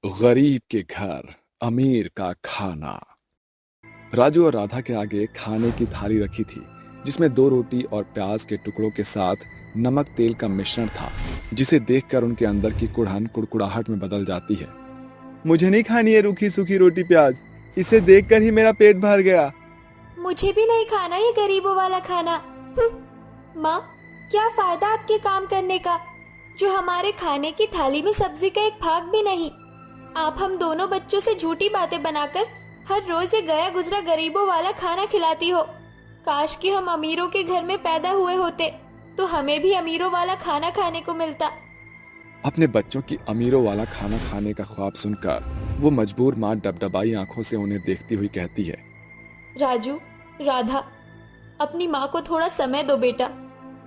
गरीब के घर अमीर का खाना। राजू और राधा के आगे खाने की थाली रखी थी जिसमें 2 रोटी और प्याज के टुकड़ों के साथ नमक तेल का मिश्रण था, जिसे देखकर उनके अंदर की कुड़हन कुड़कुड़ाहट में बदल जाती है। मुझे नहीं खानी है रूखी सूखी रोटी प्याज, इसे देखकर ही मेरा पेट भर गया। मुझे भी नहीं खाना ये गरीबों वाला खाना। माँ, क्या फायदा आपके काम करने का जो हमारे खाने की थाली में सब्जी का एक भाग भी नहीं। आप हम दोनों बच्चों से झूठी बातें बनाकर हर रोज ये गया गुजरा गरीबों वाला खाना खिलाती हो। काश कि हम अमीरों के घर में पैदा हुए होते तो हमें भी अमीरों वाला खाना खाने को मिलता। अपने बच्चों की अमीरों वाला खाना खाने का ख्वाब सुनकर वो मजबूर माँ डबडबाई आंखों से उन्हें देखती हुई कहती है, राजू, राधा, अपनी माँ को थोड़ा समय दो बेटा।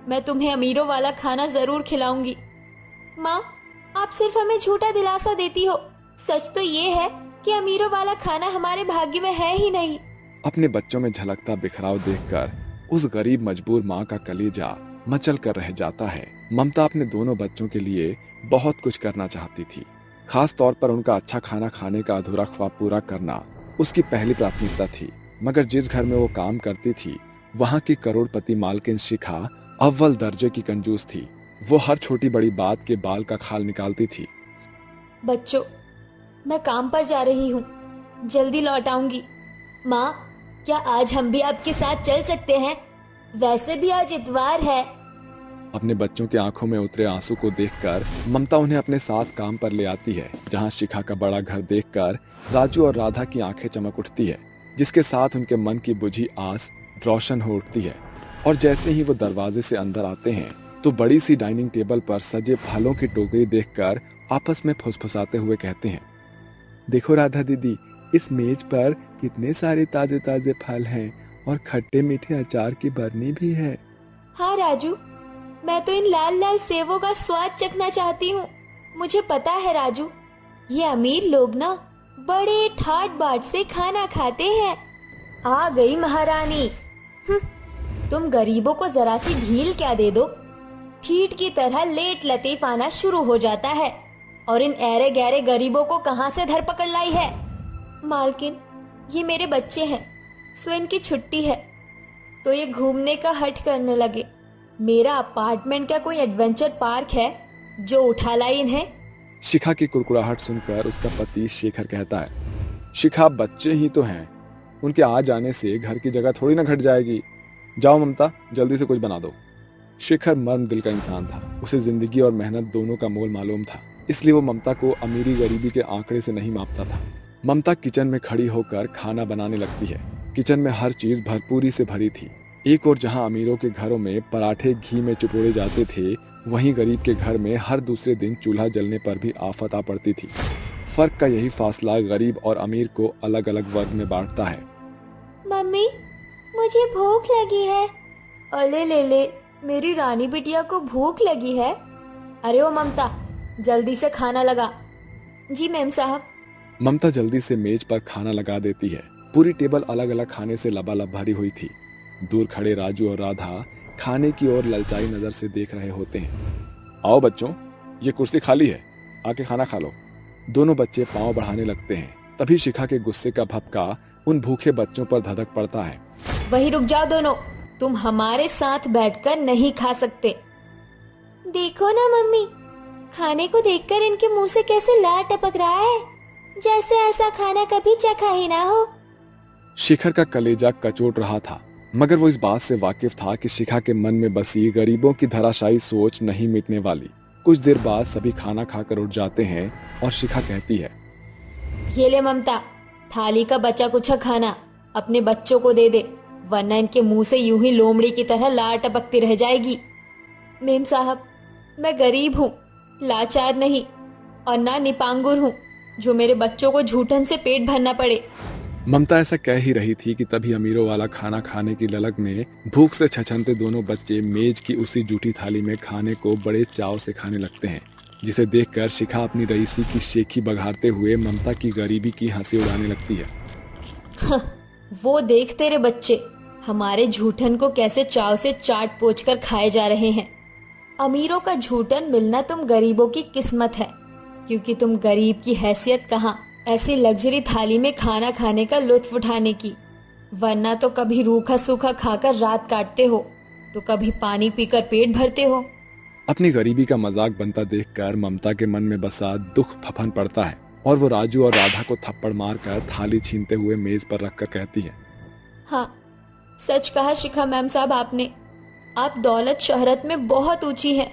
मैं तुम्हें अमीरों वाला खाना जरूर खिलाऊंगी। माँ, आप सिर्फ हमें झूठा दिलासा देती हो। सच तो ये है कि अमीरों वाला खाना हमारे भाग्य में है ही नहीं। अपने बच्चों में झलकता बिखराव देखकर उस गरीब मजबूर माँ का कलेजा मचल कर रह जाता है। ममता अपने दोनों बच्चों के लिए बहुत कुछ करना चाहती थी। खास तौर पर उनका अच्छा खाना खाने का अधूरा ख्वाब पूरा करना उसकी पहली प्राथमिकता थी। मगर जिस घर में वो काम करती थी वहाँ की करोड़पति मालकिन शिखा अव्वल दर्जे की कंजूस थी। वो हर छोटी बड़ी बात के बाल का खाल निकालती थी। बच्चों, मैं काम पर जा रही हूँ, जल्दी लौट आऊंगी। माँ, क्या आज हम भी आपके साथ चल सकते हैं? वैसे भी आज इतवार है। अपने बच्चों की आंखों में उतरे आंसू को देखकर ममता उन्हें अपने साथ काम पर ले आती है, जहां शिखा का बड़ा घर देखकर राजू और राधा की आंखें चमक उठती है, जिसके साथ उनके मन की बुझी आस रोशन हो उठती है। और जैसे ही वो दरवाजे से अंदर आते हैं तो बड़ी सी डाइनिंग टेबल पर सजे फलों की टोकरी देखकर आपस में फुसफुसाते हुए कहते हैं, देखो राधा दीदी, इस मेज पर कितने सारे ताजे ताजे फल हैं और खट्टे मीठे अचार की बरनी भी है। हाँ राजू, मैं तो इन लाल लाल सेवों का स्वाद चखना चाहती हूँ। मुझे पता है राजू, ये अमीर लोग ना बड़े ठाट बाट से खाना खाते हैं। आ गई महारानी। तुम गरीबों को जरा सी ढील क्या दे दो, ठीठ की तरह लेट लतीफ आना शुरू हो जाता है। और इन ऐरे गहरे गरीबों को कहाँ से धर पकड़ लाई है? मालकिन, ये मेरे बच्चे हैं, सो इनकी छुट्टी है तो ये घूमने का हट करने लगे। मेरा अपार्टमेंट क्या कोई एडवेंचर पार्क है जो उठा लाई इन्हें? शिखा की कुड़कुड़ाहट सुनकर उसका पति शेखर कहता है, शिखा बच्चे ही तो हैं, उनके आ जाने से घर की जगह थोड़ी ना घट जाएगी। जाओ ममता, जल्दी से कुछ बना दो। शेखर मर्म दिल का इंसान था। उसे जिंदगी और मेहनत दोनों का मोल मालूम था, इसलिए वो ममता को अमीरी गरीबी के आंकड़े से नहीं मापता था। ममता किचन में खड़ी होकर खाना बनाने लगती है। किचन में हर चीज भरपूरी से भरी थी। एक और जहां अमीरों के घरों में पराठे घी में चुपोड़े जाते थे, वहीं गरीब के घर में हर दूसरे दिन चूल्हा जलने पर भी आफत आ पड़ती थी। फर्क का यही फासला गरीब और अमीर को अलग अलग वर्ग में बांटता है। मम्मी, मुझे भूख लगी है। अले ले ले, मेरी रानी बिटिया को भूख लगी है। अरे ओ ममता, जल्दी से खाना लगा। जी मैम साहब। ममता जल्दी से मेज पर खाना लगा देती है। पूरी टेबल अलग अलग खाने से लबालब भरी हुई थी। दूर खड़े राजू और राधा खाने की ओर ललचाई नजर से देख रहे होते हैं। आओ बच्चों, ये कुर्सी खाली है, आके खाना खा लो। दोनों बच्चे पांव बढ़ाने लगते हैं। तभी शिखा के गुस्से का भपका उन भूखे बच्चों पर धधक पड़ता है। वही रुक जाओ दोनों, तुम हमारे साथ बैठकर नहीं खा सकते। देखो ना मम्मी, खाने को देखकर इनके मुंह से कैसे लार टपक रहा है, जैसे ऐसा खाना कभी चखा ही ना हो। शिखर का कलेजा कचोट रहा था, मगर वो इस बात से वाकिफ था कि शिखा के मन में बसी गरीबों की धराशायी सोच नहीं मिटने वाली। कुछ देर बाद सभी खाना खाकर उठ जाते हैं और शिखा कहती है, ये ले ममता, थाली का बचा कुछ खाना अपने बच्चों को दे दे, वरना इनके मुंह से यूं ही लोमड़ी की तरह लार टपकती रह जाएगी। मेम साहब, मैं गरीब हूँ, लाचार नहीं, और ना निपांगुर हूँ जो मेरे बच्चों को झूठन से पेट भरना पड़े। ममता ऐसा कह ही रही थी कि तभी अमीरों वाला खाना खाने की ललक में भूख से छछनते दोनों बच्चे मेज की उसी जूठी थाली में खाने को बड़े चाव से खाने लगते हैं, जिसे देखकर शिखा अपनी रईसी की शेखी बघारते हुए ममता की गरीबी की हंसी उड़ाने लगती है। वो देख तेरे बच्चे हमारे झूठन को कैसे चाव से चाट पोंछ कर खाए जा रहे हैं। अमीरों का झूठन मिलना तुम गरीबों की किस्मत है। क्योंकि तुम गरीब की हैसियत कहाँ ऐसी लग्जरी थाली में खाना खाने का लुत्फ उठाने की, वरना तो कभी रूखा सूखा खाकर रात काटते हो तो कभी पानी पीकर पेट भरते हो। अपनी गरीबी का मजाक बनता देखकर ममता के मन में बसा दुख फफन पड़ता है और वो राजू और राधा को थप्पड़ मारकर थाली छीनते हुए मेज पर रखकर कहती है, हाँ, सच कहा शिखा मैम साहब आपने। आप दौलत शोहरत में बहुत ऊंची हैं,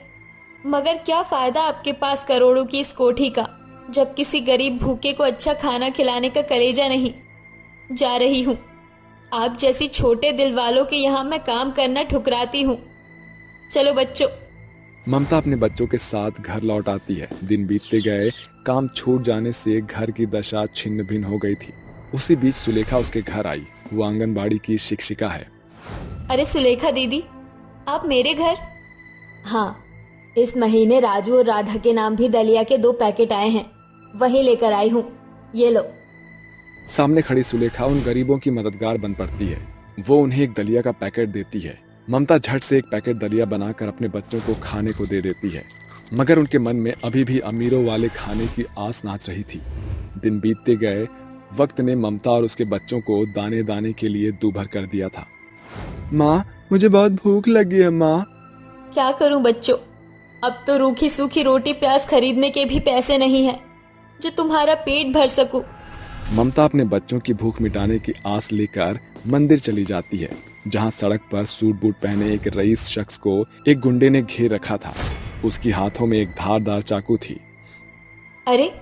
मगर क्या फायदा आपके पास करोड़ों की इस कोठी का जब किसी गरीब भूखे को अच्छा खाना खिलाने का कलेजा नहीं। जा रही हूँ, आप जैसी छोटे दिल वालों के यहाँ मैं काम करना ठुकराती हूँ। चलो बच्चों। ममता अपने बच्चों के साथ घर लौट आती है। दिन बीतते गए, काम छूट जाने से घर की दशा छिन्न भिन्न हो गई थी। उसी बीच सुलेखा उसके घर आई। वो आंगनबाड़ी की शिक्षिका है। अरे सुलेखा दीदी, आप मेरे घर? हाँ, इस महीने राजू और राधा के नाम भी दलिया के 2 पैकेट आए हैं, वही लेकर आई हूँ, ये लो। सामने खड़ी सुलेखा उन गरीबों की मददगार बन पड़ती है। वो उन्हें एक दलिया का पैकेट देती है। ममता झट से एक पैकेट दलिया बनाकर अपने बच्चों को खाने को दे देती है, मगर उनके मन में अभी भी अमीरों वाले खाने की आस नाच रही थी। दिन बीतते गए, वक्त ने ममता और उसके बच्चों को दाने दाने के लिए दूभर कर दिया था। माँ, मुझे बहुत भूख लगी है माँ। क्या करूं बच्चों, अब तो रूखी सूखी रोटी प्याज खरीदने के भी पैसे नहीं है जो तुम्हारा पेट भर सकूं। ममता अपने बच्चों की भूख मिटाने की आस लेकर मंदिर चली जाती है, जहां सड़क पर सूट बूट पहने एक रईस शख्स को एक गुंडे ने घेर रखा था। उसकी हाथों में एक धारदार चाकू थी। अरे,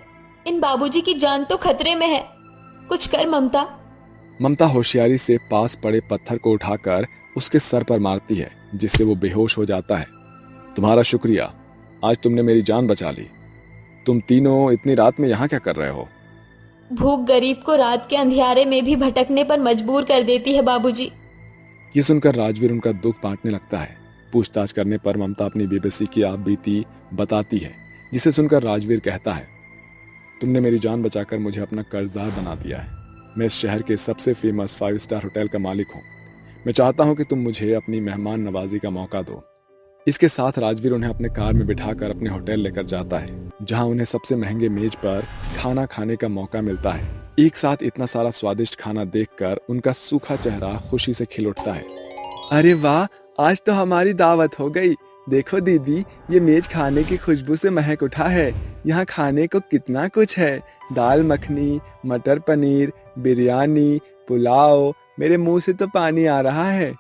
इन बाबूजी की जान तो खतरे में है, कुछ कर ममता। ममता होशियारी से पास पड़े पत्थर को उठाकर उसके सर पर मारती है, जिससे वो बेहोश हो जाता है। तुम्हारा शुक्रिया, आज तुमने मेरी जान बचा ली। तुम तीनों इतनी रात में यहाँ क्या कर रहे हो? भूख गरीब को रात के अंधियारे में भी भटकने पर मजबूर कर देती है बाबूजी। ये सुनकर राजवीर उनका दुख बांटने लगता है। पूछताछ करने पर ममता अपनी बेबसी की आप बीती बताती है, जिसे सुनकर राजवीर कहता है, तुमने मेरी जान बचाकर मुझे अपना कर्जदार बना दिया है। मैं इस शहर के सबसे फेमस 5 स्टार होटल का मालिक हूँ। मैं चाहता हूँ कि तुम मुझे अपनी मेहमान नवाजी का मौका दो। इसके साथ राजवीर उन्हें अपने कार में बिठाकर अपने होटल लेकर जाता है, जहाँ उन्हें सबसे महंगे मेज पर खाना खाने का मौका मिलता है। एक साथ इतना सारा स्वादिष्ट खाना देखकर उनका सूखा चेहरा खुशी से खिल उठता है। अरे वाह, आज तो हमारी दावत हो गई। देखो दीदी, ये मेज खाने की खुशबू से महक उठा है। यहाँ खाने को कितना कुछ है, दाल मखनी, मटर पनीर, बिरयानी, पुलाव। मेरे मुंह से तो पानी आ रहा है।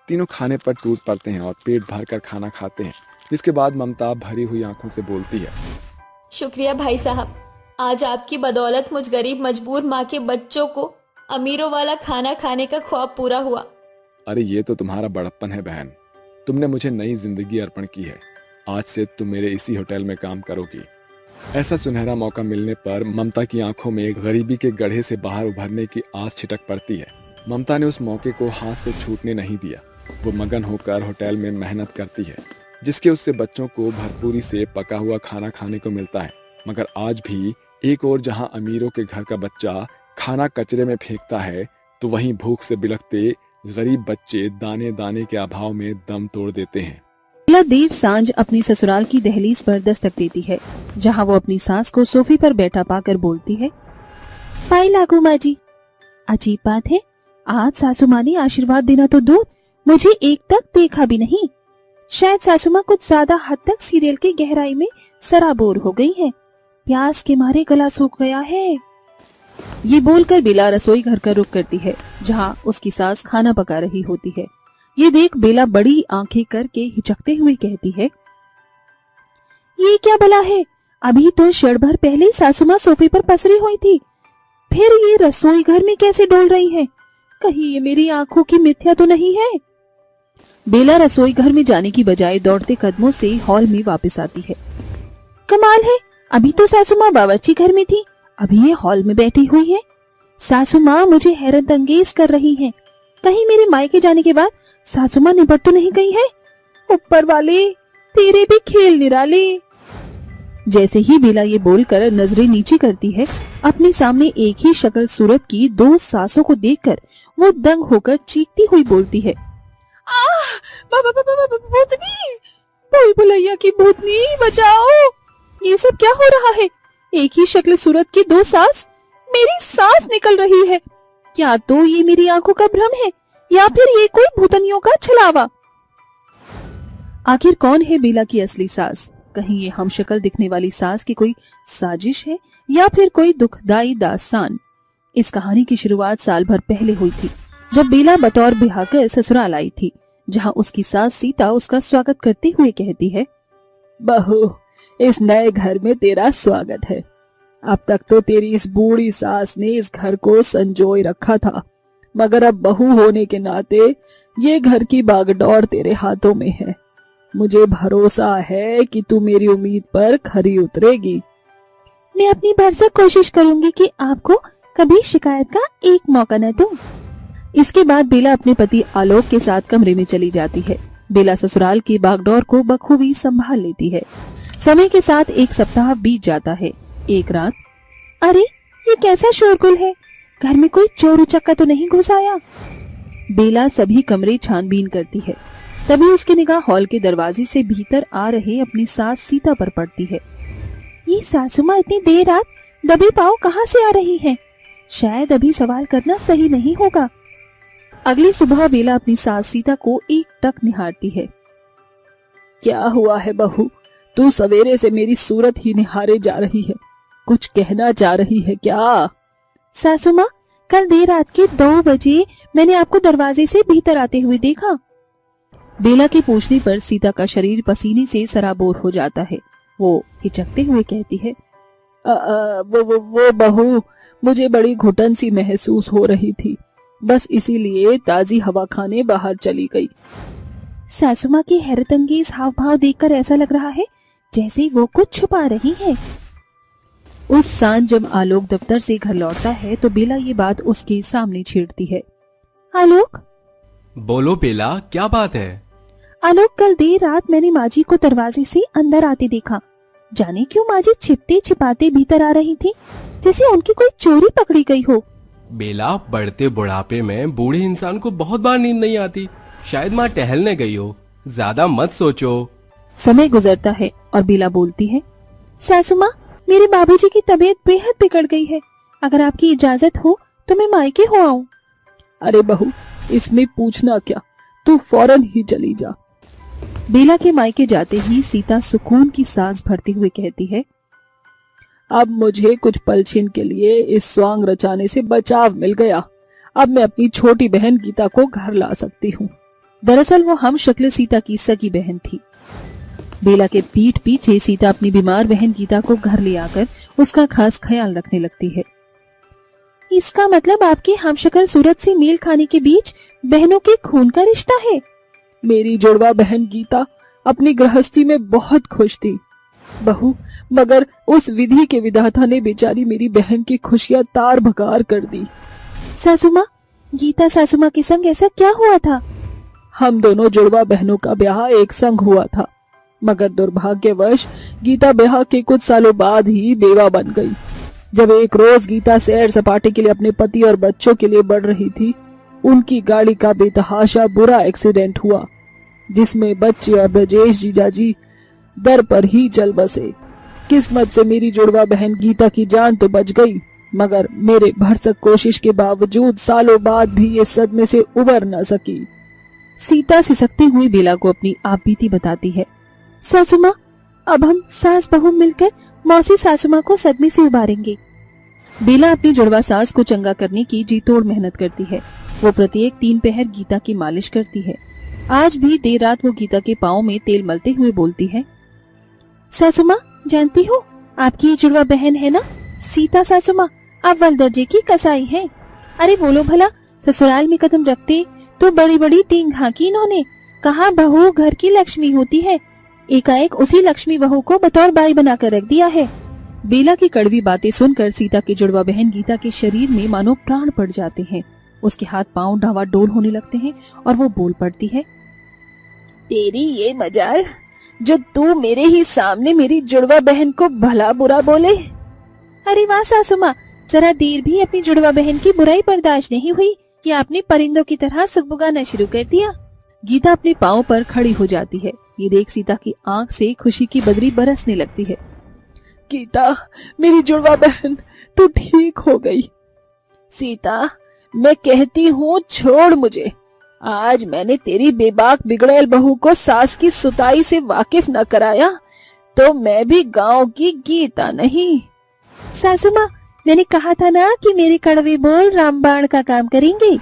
तीनों खाने पर टूट पड़ते हैं और पेट भर कर खाना खाते हैं, जिसके बाद ममता भरी हुई आंखों से बोलती है, शुक्रिया भाई साहब, आज आपकी बदौलत मुझ गरीब मजबूर माँ के बच्चों को अमीरों वाला खाना खाने का ख्वाब पूरा हुआ। अरे ये तो तुम्हारा बड़प्पन है बहन, तुमने मुझे नई जिंदगी अर्पण की है। आज से तुम मेरे इसी होटल में काम करोगी। ऐसा सुनहरा मौका मिलने पर ममता की आंखों में गरीबी के गड्ढे से बाहर उभरने की आस छिटक पड़ती है। ममता ने उस मौके को हाथ से छूटने नहीं दिया। वो मगन होकर होटल में मेहनत करती है, जिसके उससे बच्चों को भरपूरी से पका हुआ खाना खाने को मिलता है। मगर आज भी एक और जहां अमीरों के घर का बच्चा खाना कचरे में फेंकता है, तो वहीं भूख से बिलखते गरीब बच्चे दाने दाने के अभाव में दम तोड़ देते हैं। लीला देर सांझ अपनी ससुराल की दहलीज पर दस्तक देती है, जहां वो अपनी सास को सोफे पर बैठा पाकर बोलती है, पाई लागू माँ जी। अजीब बात है, आज सासू माँ ने आशीर्वाद देना तो दूर, मुझे एक तक देखा भी नहीं। शायद सासू माँ कुछ ज्यादा हद तक सीरियल की गहराई में सराबोर हो गई है। प्यास के मारे गला सूख गया है। ये बोलकर बेला रसोई घर का रुख करती है, जहाँ उसकी सास खाना पका रही होती है। ये देख बेला बड़ी आंखें करके हिचकते हुए कहती है, ये क्या भला है? अभी तो क्षण भर पहले सासू माँ सोफे पर पसरी हुई थी, फिर ये रसोई घर में कैसे डोल रही है? कहीं ये मेरी आंखों की मिथ्या तो नहीं है? बेला रसोई घर में जाने की बजाय दौड़ते कदमों से हॉल में वापस आती है। कमाल है, अभी तो सासू माँ बावर्ची घर में थी, अभी ये हॉल में बैठी हुई है। सासू माँ मुझे हैरत अंगेज कर रही हैं। कहीं मेरे मायके जाने के बाद सासू माँ निपट तो नहीं गई है? ऊपर वाले तेरे भी खेल निराले। जैसे ही बेला ये बोलकर नजरें नीचे करती है, अपने सामने एक ही शक्ल सूरत की 2 सासों को देखकर वो दंग होकर चीखती हुई बोलती है, भूतनी, भूल भुलैया की भूतनी, बचाओ! ये सब क्या हो रहा है? एक ही शक्ल सूरत की दो सास, मेरी सांस निकल रही है। क्या तो ये मेरी आंखों का भ्रम है या फिर ये कोई भूतनियों का छलावा? आखिर कौन है बेला की असली सास? कहीं ये हमशक्ल दिखने वाली सास की कोई साजिश है या फिर कोई दुखदाई दास्तान? इस कहानी की शुरुआत साल भर पहले हुई थी, जब बेला बतौर बिहाकर ससुराल आई थी, जहां उसकी सास सीता उसका स्वागत करते हुए कहती है, बहू, इस नए घर में तेरा स्वागत है। अब तक तो तेरी इस बूढ़ी सास ने इस घर को संजोए रखा था, मगर अब बहू होने के नाते ये घर की बागडोर तेरे हाथों में है। मुझे भरोसा है कि तू मेरी उम्मीद पर खरी उतरेगी। मैं अपनी भरसक कोशिश करूंगी कि आपको कभी शिकायत का एक मौका न दूं। इसके बाद बेला अपने पति आलोक के साथ कमरे में चली जाती है। बेला ससुराल की बागडोर को बखूबी संभाल लेती है। समय के साथ एक सप्ताह बीत जाता है। एक रात, अरे ये कैसा शोरगुल है? घर में कोई चोर उचक्का तो नहीं घुस आया? बेला सभी कमरे छानबीन करती है। तभी उसकी निगाह हॉल के दरवाजे से भीतर आ रहे अपनी सास सीता पर पड़ती है। ये सासू माँ इतनी देर रात दबे पाँव कहाँ से आ रही हैं? शायद अभी सवाल करना सही नहीं होगा। अगली सुबह बेला अपनी सास सीता को एक टक निहारती है। क्या हुआ है बहू? तू सवेरे से मेरी सूरत ही निहारे जा रही है। कुछ कहना चाह रही है क्या? सासू माँ, कल देर रात के 2 बजे मैंने आपको दरवाजे से भीतर आते हुए देखा। बेला के पूछने पर सीता का शरीर पसीने से सराबोर हो जाता है। वो हिचकते हुए कहती है, वो बहू, मुझे बड़ी घुटन सी महसूस हो रही थी, बस इसीलिए ताजी हवा खाने बाहर चली गई। सासू माँ की हैरतअंगेज हाव भाव देखकर ऐसा लग रहा है जैसे वो कुछ छुपा रही है। उस सांझ जब आलोक दफ्तर से घर लौटता है तो बेला ये बात उसके सामने छेड़ती है। आलोक, बोलो बेला, क्या बात है? आलोक, कल देर रात मैंने माजी को दरवाजे से अंदर आते देखा। जाने क्यों माजी छिपते छिपाते भीतर आ रही थी, जैसे उनकी कोई चोरी पकड़ी गई हो। बेला, बढ़ते बुढ़ापे में बूढ़े इंसान को बहुत बार नींद नहीं आती। शायद माँ टहलने गई हो, ज्यादा मत सोचो। समय गुजरता है और बेला बोलती है, सासू माँ, मेरे बाबूजी की तबीयत बेहद बिगड़ गई है। अगर आपकी इजाजत हो तो मैं मायके हो आऊं। अरे बहू, इसमें पूछना क्या, तू फौरन ही चली जा। बेला के मायके जाते ही सीता सुकून की सांस भरते हुए कहती है, अब मुझे कुछ पलछिन के लिए इस स्वांग रचाने से बचाव मिल गया। अब मैं अपनी छोटी बहन गीता को घर ला सकती हूँ। दरअसल वो हम शक्ल सीता की सगी बहन थी। बेला के पीठ पीछे सीता अपनी बीमार बहन गीता को घर ले आकर उसका खास ख्याल रखने लगती है। इसका मतलब आपकी हमशक्ल सूरत से मेल खाने के बीच बहनों के खून का रिश्ता है। मेरी जुड़वा बहन गीता अपनी गृहस्थी में बहुत खुश थी बहू, मगर उस विधि के विधाता ने बेचारी मेरी बहन की खुशियां तार भकार कर दी। सासू माँ, गीता सासू माँ के संग ऐसा क्या हुआ था? हम दोनों जुड़वा बहनों का ब्याह एक संग हुआ था, मगर दुर्भाग्यवश गीता ब्याह के कुछ सालों बाद ही बेवा बन गई। जब एक रोज गीता सैर सपाटे के लिए अपने पति और बच्चों के लिए बढ़ रही थी, उनकी गाड़ी का बेतहाशा बुरा एक्सीडेंट हुआ, जिसमें बच्चे और ब्रजेश जीजाजी दर पर ही चल बसे। किस्मत से मेरी जुड़वा बहन गीता की जान तो बच गई, मगर मेरे भरसक कोशिश के बावजूद सालों बाद भी ये सदमे से उबर न सकी। सीता सिसकती हुई बेला को अपनी आपबीती बताती है। सासू माँ, अब हम सास बहू मिलकर मौसी सासू माँ को सदमे से उबारेंगे। बेला अपनी जुड़वा सास को चंगा करने की जी तोड़ मेहनत करती है। वो प्रत्येक 3 पहर गीता की मालिश करती है। आज भी देर रात वो गीता के पाँव में तेल मलते हुए बोलती है, सासू माँ, जानती हो आपकी ये जुड़वा बहन है ना सीता सासू माँ, अव्वल दर्जे की कसाई है। अरे बोलो भला, ससुराल में कदम रखते तो बड़ी बड़ी तीन घाकी इन्होंने कहा बहू घर की लक्ष्मी होती है, एकाएक उसी लक्ष्मी बहू को बतौर बाई बनाकर रख दिया है। बेला की कड़वी बातें सुनकर सीता की जुड़वा बहन गीता के शरीर में मानो प्राण पड़ जाते हैं। उसके हाथ पांव डावाडोल होने लगते हैं और वो बोल पड़ती है, तेरी ये मजाल जो तू मेरे ही सामने मेरी जुड़वा बहन को भला बुरा बोले। अरे वाह सासू माँ, जरा देर भी अपनी जुड़वा बहन की बुराई बर्दाश्त नहीं हुई कि आपने परिंदों की तरह सुगबुगाना शुरू कर दिया। गीता अपने पाँव पर खड़ी हो जाती है। ये देख सीता की आंख से खुशी की बदरी बरसने लगती है। गीता, मेरी जुड़वा बहन, तू ठीक हो गई। सीता, मैं कहती हूँ छोड़ मुझे। आज मैंने तेरी बेबाक बिगड़ैल बहू को सास की सुताई से वाकिफ न कराया तो मैं भी गांव की गीता नहीं। सासू माँ, मैंने कहा था ना कि मेरे कड़वे बोल रामबाण का काम करेंगे।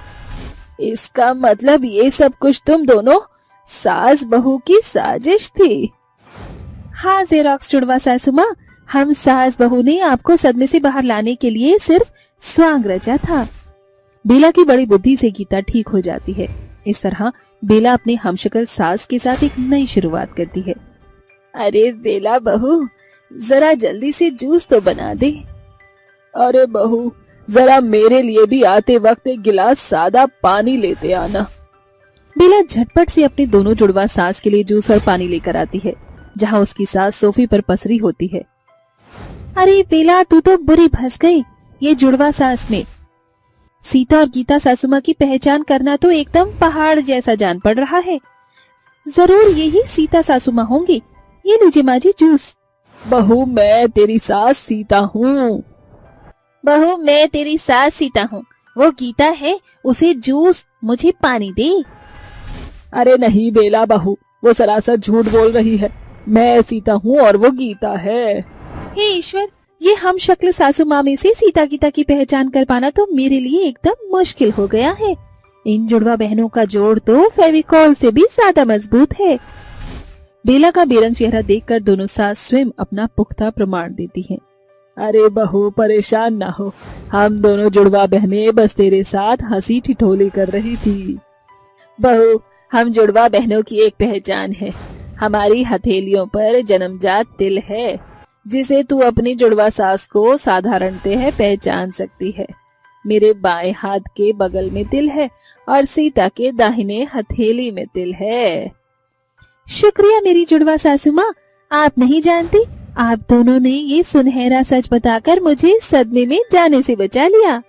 इसका मतलब ये सब कुछ तुम दोनों सास बहू की साजिश थी। हाँ जेरोक्स जुड़वा सासू माँ, हम सास बहू ने आपको सदमे से बाहर लाने के लिए सिर्फ स्वांग रचा था। बेला की बड़ी बुद्धि से गीता ठीक हो जाती है। इस तरह बेला अपने हमशक्ल सास के साथ एक नई शुरुआत करती है। अरे बेला बहू, जरा जल्दी से जूस तो बना दे। अरे बहू, जरा मेरे लिए भी आते वक्त एक गिलास सादा पानी लेते आना। बेला झटपट से अपने दोनों जुड़वा सास के लिए जूस और पानी लेकर आती है, जहाँ उसकी सास सोफे पर पसरी होती है। अरे बेला, तू तो बुरी फंस गई ये जुड़वा सास में। सीता और गीता सासू माँ की पहचान करना तो एकदम पहाड़ जैसा जान पड़ रहा है। जरूर यही सीता सासू माँ होंगी। ये लीजिए माँ जी जूस। बहू, मैं तेरी सास सीता हूँ। बहू, मैं तेरी सास सीता हूँ, वो गीता है, उसे जूस, मुझे पानी दे। अरे नहीं बेला बहू, वो सरासर झूठ बोल रही है। मैं सीता हूँ और वो गीता है। हे ईश्वर, ये हम शक्ल सासू माँ में से सीता गीता की पहचान कर पाना तो मेरे लिए एकदम मुश्किल हो गया है। इन जुड़वा बहनों का जोड़ तो फेविकॉल से भी ज्यादा मजबूत है। बेला का बेरंग चेहरा देखकर दोनों सास स्वयं अपना पुख्ता प्रमाण देती हैं। अरे बहू, परेशान ना हो, हम दोनों जुड़वा बहनें बस तेरे साथ हंसी ठिठोली कर रही थी। बहू, हम जुड़वा बहनों की एक पहचान है। हमारी हथेलियों पर जन्मजात तिल है, जिसे तू अपनी जुड़वा सास को साधारणतः पहचान सकती है। मेरे बाएं हाथ के बगल में तिल है और सीता के दाहिने हथेली में तिल है। शुक्रिया मेरी जुड़वा सासू माँ, आप नहीं जानती, आप दोनों ने ये सुनहरा सच बताकर मुझे सदमे में जाने से बचा लिया।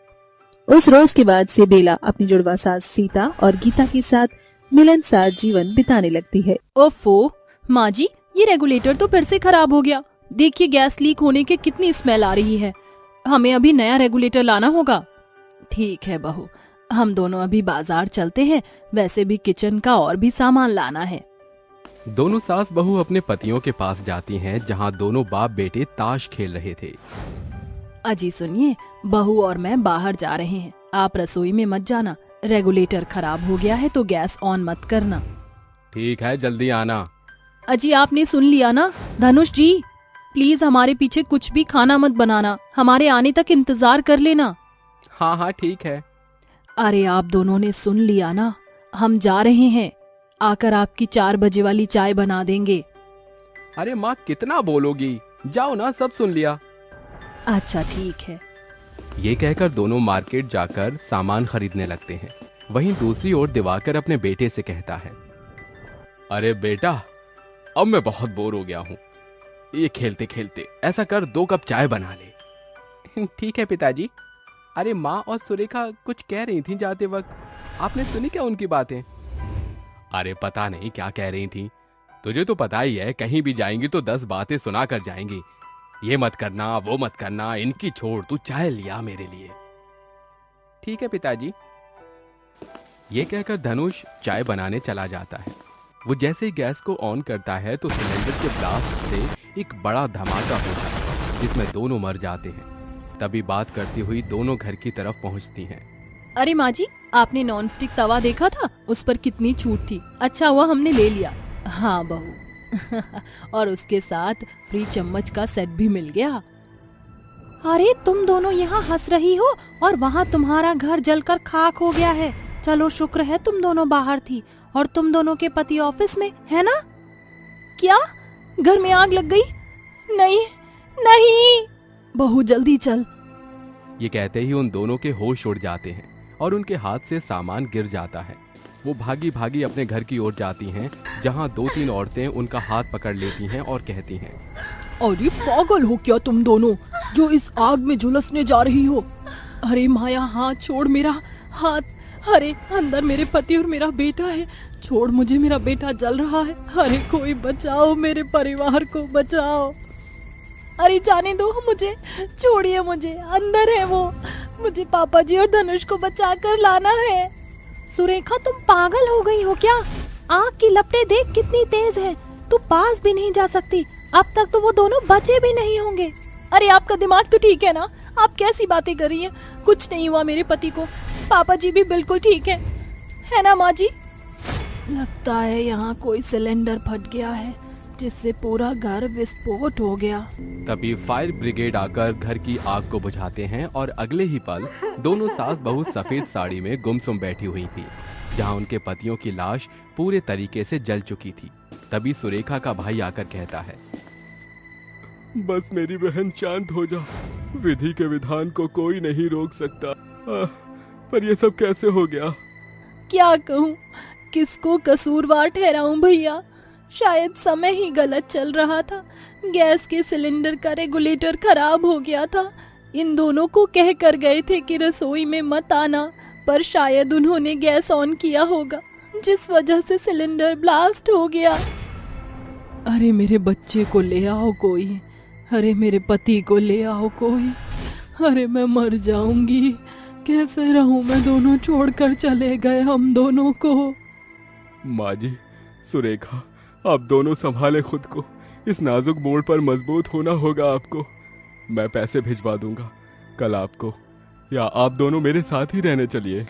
उस रोज के बाद से बेला अपनी जुड़वा सास सीता और गीता के साथ मिलनसार जीवन बिताने लगती है। ओफो माँ जी, ये रेगुलेटर तो फिर से खराब हो गया। देखिए गैस लीक होने की कितनी स्मेल आ रही है। हमें अभी नया रेगुलेटर लाना होगा। ठीक है बहू, हम दोनों अभी बाजार चलते हैं, वैसे भी किचन का और भी सामान लाना है। दोनों सास बहू अपने पतियों के पास जाती हैं, जहां दोनों बाप बेटे ताश खेल रहे थे। अजी सुनिए, बहू और मैं बाहर जा रहे हैं, आप रसोई में मत जाना। रेगुलेटर खराब हो गया है तो गैस ऑन मत करना। ठीक है, जल्दी आना। अजी आपने सुन लिया ना। धनुष जी, प्लीज हमारे पीछे कुछ भी खाना मत बनाना, हमारे आने तक इंतजार कर लेना। हाँ हाँ ठीक है। अरे आप दोनों ने सुन लिया ना, हम जा रहे हैं, आकर आपकी 4 बजे वाली चाय बना देंगे। अरे माँ, कितना बोलोगी, जाओ ना, सब सुन लिया। अच्छा ठीक है। ये कहकर दोनों मार्केट जाकर सामान खरीदने लगते हैं। वहीं दूसरी ओर दिवाकर अपने बेटे से कहता है, अरे बेटा, अब मैं बहुत बोर हो गया हूँ, ये खेलते खेलते ऐसा कर 2 कप चाय बना ले। ठीक है पिताजी। अरे माँ और सुरेखा कुछ कह रही थी जाते वक्त, आपने सुनी क्या उनकी बातें? अरे पता नहीं क्या कह रही थी, तुझे तो पता ही है, कहीं भी जाएंगी तो 10 बातें सुना कर जाएंगी। ये मत करना, वो मत करना, इनकी छोड़, तू चाय लिया मेरे लिए। ठीक है पिताजी। ये कहकर धनुष चाय बनाने चला जाता है। वो जैसे ही गैस को ऑन करता है तो सिलेंडर के ब्लास्ट से एक बड़ा धमाका होता है, जिसमें दोनों मर जाते हैं। तभी बात करती हुई दोनों घर की तरफ पहुंचती हैं। अरे माँ जी, आपने नॉन स्टिक तवा देखा था, उस पर कितनी छूट थी, अच्छा हुआ हमने ले लिया। हाँ बहू। और उसके साथ फ्री चम्मच का सेट भी मिल गया। अरे तुम दोनों यहाँ हंस रही हो और वहाँ तुम्हारा घर जलकर खाक हो गया है। चलो शुक्र है तुम दोनों बाहर थी और तुम दोनों के पति ऑफिस में, है ना? क्या घर में आग लग गई? नहीं नहीं बहू, जल्दी चल। ये कहते ही उन दोनों के होश उड़ जाते हैं और उनके हाथ से सामान गिर जाता है। वो भागी भागी अपने घर की ओर जाती हैं, जहां 2-3 औरतें उनका हाथ पकड़ लेती हैं और कहती हैं, अरे पागल हो क्या तुम दोनों, जो इस आग में झुलसने जा रही हो? अरे माया, हाथ छोड़ मेरा हाथ। अरे अंदर मेरे पति और मेरा बेटा है, छोड़ मुझे, मेरा बेटा जल रहा है। अरे कोई बचाओ, मेरे परिवार को बचाओ। अरे जाने दो मुझे, छोड़िए मुझे, अंदर है वो, मुझे पापा जी और धनुष को बचा कर लाना है। सुरेखा तुम पागल हो गई हो क्या? आग की लपटें देख कितनी तेज है, तू पास भी नहीं जा सकती। अब तक तो वो दोनों बचे भी नहीं होंगे। अरे आपका दिमाग तो ठीक है ना? आप कैसी बातें कर रही हैं? कुछ नहीं हुआ मेरे पति को, पापा जी भी बिल्कुल ठीक है ना माँ जी? लगता है यहाँ कोई सिलेंडर फट गया है जिससे पूरा घर विस्फोट हो गया। तभी फायर ब्रिगेड आकर घर की आग को बुझाते हैं और अगले ही पल दोनों सास बहू सफेद साड़ी में गुमसुम बैठी हुई थी, जहां उनके पतियों की लाश पूरे तरीके से जल चुकी थी। तभी सुरेखा का भाई आकर कहता है, बस मेरी बहन शांत हो जा, विधि के विधान को कोई नहीं रोक सकता। पर ये सब कैसे हो गया? क्या कहूँ, किसको कसूरवार ठहराऊं भैया? शायद समय ही गलत चल रहा था, गैस के सिलेंडर का रेगुलेटर खराब हो गया था। इन दोनों को कह कर गए थे कि रसोई में मत आना, पर शायद उन्होंने गैस ऑन किया होगा, जिस वजह से सिलेंडर ब्लास्ट हो गया। अरे मेरे बच्चे को ले आओ कोई, अरे मेरे पति को ले आओ कोई, अरे मैं मर जाऊंगी, कैसे रहूं मैं? दोनों छोड़कर चले गए हम दोनों को। माँ जी, सुरेखा, आप दोनों संभाले खुद को, इस नाजुक मोड़ पर मजबूत होना होगा आपको। मैं पैसे भिजवा दूंगा कल आपको, या आप दोनों मेरे साथ ही रहने चलिए।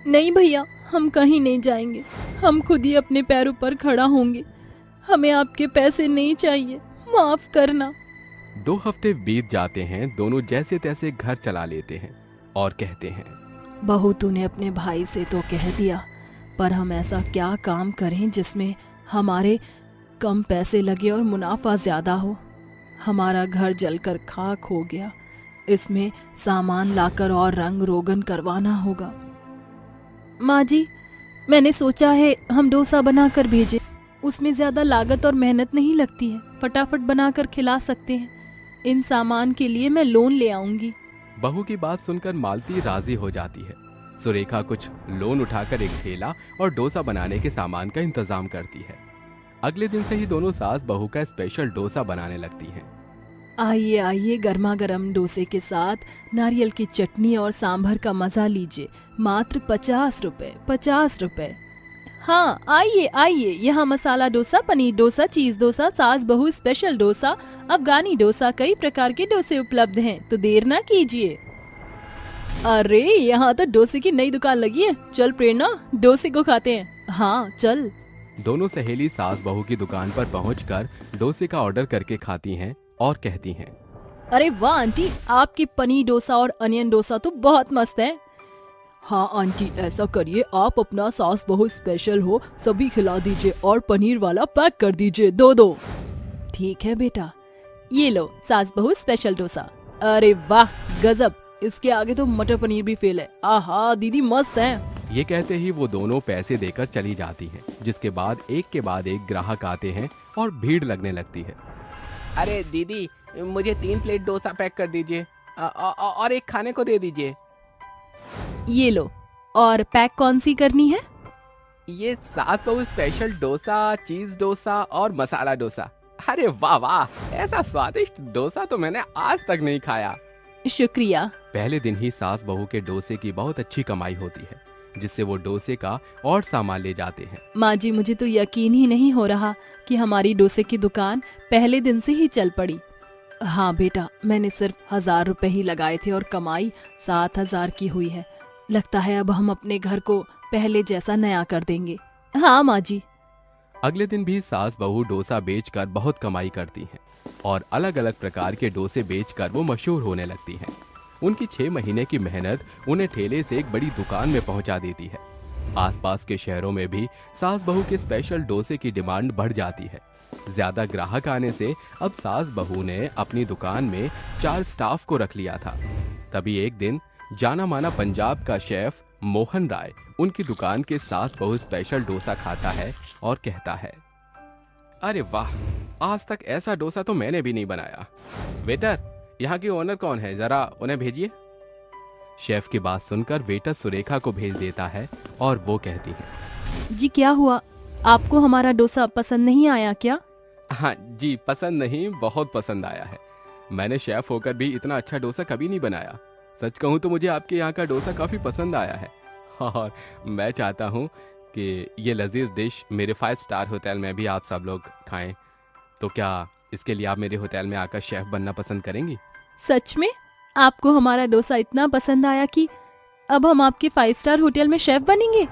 नहीं भैया, हम कहीं नहीं जाएंगे, हम खुद ही अपने पैरों पर खड़ा होंगे। हमें आपके पैसे नहीं चाहिए, माफ करना। 2 हफ्ते बीत जाते हैं, दोनों जैसे तैसे घर चला लेते हैं और कहते हैं, बहू तूने अपने भाई से तो कह दिया, पर हम ऐसा क्या काम करें जिसमें हमारे कम पैसे लगे और मुनाफा ज्यादा हो? हमारा घर जलकर खाक हो गया, इसमें सामान लाकर और रंग रोगन करवाना होगा। माँ जी, मैंने सोचा है हम डोसा बनाकर भेजें, उसमें ज्यादा लागत और मेहनत नहीं लगती है, फटाफट बनाकर खिला सकते हैं। इन सामान के लिए मैं लोन ले आऊंगी। बहू की बात सुनकर मालती राजी हो जाती है। सुरेखा कुछ लोन उठाकर एक ठेला और डोसा बनाने के सामान का इंतजाम करती है। अगले दिन से ही दोनों सास बहू का स्पेशल डोसा बनाने लगती हैं। आइए आइए, गर्मा गर्म डोसे के साथ नारियल की चटनी और सांभर का मजा लीजिए, मात्र 50 रुपए, 50 रुपए। हाँ आइए आइए, यहाँ मसाला डोसा, पनीर डोसा, चीज डोसा, सास बहू स्पेशल डोसा, अफगानी डोसा, कई प्रकार के डोसे उपलब्ध हैं, तो देर ना कीजिए। अरे यहाँ तो डोसे की नई दुकान लगी है, चल प्रेरणा, डोसे को खाते हैं। हाँ चल। दोनों सहेली सास बहू की दुकान पर पहुंचकर डोसे का ऑर्डर करके खाती हैं और कहती हैं, अरे वाह आंटी, आपकी पनीर डोसा और अनियन डोसा तो बहुत मस्त है। हाँ आंटी, ऐसा करिए, आप अपना सास बहू स्पेशल हो सभी खिला दीजिए और पनीर वाला पैक कर दीजिए, 2-2। ठीक है बेटा, ये लो सास बहू स्पेशल डोसा। अरे वाह गजब, इसके आगे तो मटर पनीर भी फेल है। आहा दीदी मस्त है। ये कहते ही वो दोनों पैसे देकर चली जाती हैं, जिसके बाद एक ग्राहक आते हैं और भीड़ लगने लगती है। अरे दीदी, मुझे 3 प्लेट डोसा पैक कर दीजिए और एक खाने को दे दीजिए। ये लो, और पैक कौन सी करनी है? ये सास बहू स्पेशल डोसा, चीज डोसा और मसाला डोसा। अरे वाह वाह, ऐसा स्वादिष्ट डोसा तो मैंने आज तक नहीं खाया। शुक्रिया। पहले दिन ही सास बहू के डोसे की बहुत अच्छी कमाई होती है, जिससे वो डोसे का और सामान ले जाते हैं। माँ जी, मुझे तो यकीन ही नहीं हो रहा कि हमारी डोसे की दुकान पहले दिन से ही चल पड़ी। हाँ बेटा, मैंने सिर्फ 1000 रुपए ही लगाए थे और कमाई 7000 की हुई है। लगता है अब हम अपने घर को पहले जैसा नया कर देंगे। हाँ माँ जी। अगले दिन भी सास बहू डोसा बेचकर बहुत कमाई करती हैं और अलग अलग प्रकार के डोसे बेचकर वो मशहूर होने लगती हैं। उनकी 6 महीने की मेहनत उन्हें ठेले से एक बड़ी दुकान में पहुंचा देती है। आसपास के शहरों में भी सास बहू के स्पेशल डोसे की डिमांड बढ़ जाती है। ज्यादा ग्राहक आने से अब सास बहू ने अपनी दुकान में 4 स्टाफ को रख लिया था। तभी एक दिन जाना माना पंजाब का शेफ मोहन राय उनकी दुकान के सास बहू स्पेशल डोसा खाता है और कहता है, अरे वाह, आज तक ऐसा डोसा तो मैंने भी नहीं बनाया। वेटर, यहाँ की ओनर कौन है, जरा उन्हें भेजिए। शेफ की बात सुनकर वेटर सुरेखा को भेज देता है और वो कहती है, जी क्या हुआ, आपको हमारा डोसा पसंद नहीं आया क्या? हाँ जी, पसंद नहीं, बहुत पसंद आया है। मैंने शेफ होकर भी इतना अच्छा डोसा कभी नहीं बनाया। सच कहूँ तो मुझे आपके यहाँ का डोसा काफ़ी पसंद आया है और मैं चाहता हूँ कि ये लजीज डिश मेरे 5 स्टार होटल में भी आप सब लोग खाएं। तो क्या इसके लिए आप मेरे होटल में आकर शेफ बनना पसंद करेंगी? सच में आपको हमारा डोसा इतना पसंद आया कि अब हम आपके 5 स्टार होटल में शेफ बनेंगे?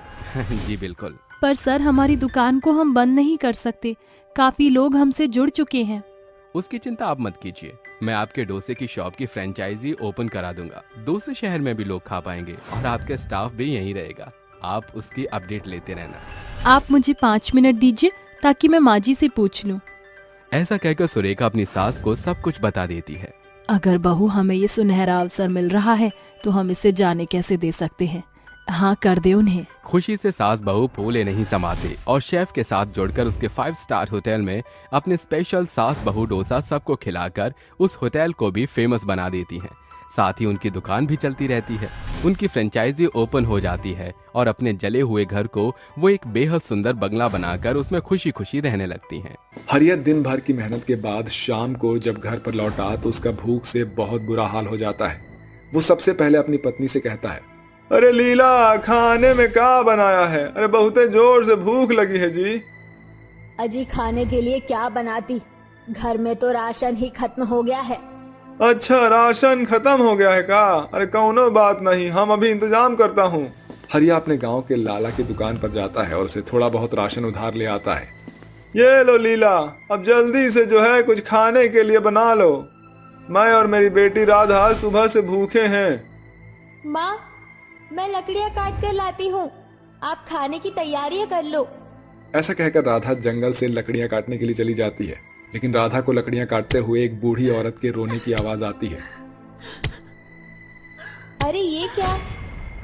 जी बिल्कुल। पर सर, हमारी दुकान को हम बंद नहीं कर सकते, काफी लोग हमसे जुड़ चुके हैं। उसकी चिंता आप मत कीजिए, मैं आपके डोसे की शॉप की फ्रेंचाइजी ओपन करा दूंगा। दूसरे शहर में भी लोग खा पाएंगे और आपका स्टाफ भी यहीं रहेगा। आप उसकी अपडेट लेते रहना। आप मुझे 5 मिनट दीजिए ताकि मैं माँ जी से पूछ लूं। ऐसा कहकर सुरेखा अपनी सास को सब कुछ बता देती है। अगर बहू हमें ये सुनहरा अवसर मिल रहा है तो हम इसे जाने कैसे दे सकते हैं। हाँ, कर दे उन्हें। खुशी से सास बहू फूले नहीं समाते और शेफ के साथ जुड़कर उसके 5 स्टार होटल में अपने स्पेशल सास बहू डोसा सबको खिलाकर उस होटल को भी फेमस बना देती हैं। साथ ही उनकी दुकान भी चलती रहती है। उनकी फ्रेंचाइजी ओपन हो जाती है और अपने जले हुए घर को वो एक बेहद सुंदर बंगला बनाकर उसमें खुशी खुशी रहने लगती हैं। हरिया दिन भर की मेहनत के बाद शाम को जब घर पर लौटा तो उसका भूख से बहुत बुरा हाल हो जाता है। वो सबसे पहले अपनी पत्नी से कहता है, अरे लीला, खाने में क्या बनाया है? अरे बहुत जोर से भूख लगी है जी। अजी, खाने के लिए क्या बनाती? घर में तो राशन ही खत्म हो गया है। अच्छा, राशन खत्म हो गया है का? अरे कौनो बात नहीं, हम अभी इंतजाम करता हूँ। हरिया अपने गांव के लाला की दुकान पर जाता है और उसे थोड़ा बहुत राशन उधार ले आता है। ये लो लीला, अब जल्दी से जो है कुछ खाने के लिए बना लो। मैं और मेरी बेटी राधा सुबह से भूखे हैं। माँ, मैं लकड़ियाँ काट कर लाती हूँ, आप खाने की तैयारियां कर लो। ऐसा कहकर राधा जंगल से लकड़ियाँ काटने के लिए चली जाती है, लेकिन राधा को लकड़ियाँ काटते हुए एक बूढ़ी औरत के रोने की आवाज आती है। अरे ये क्या?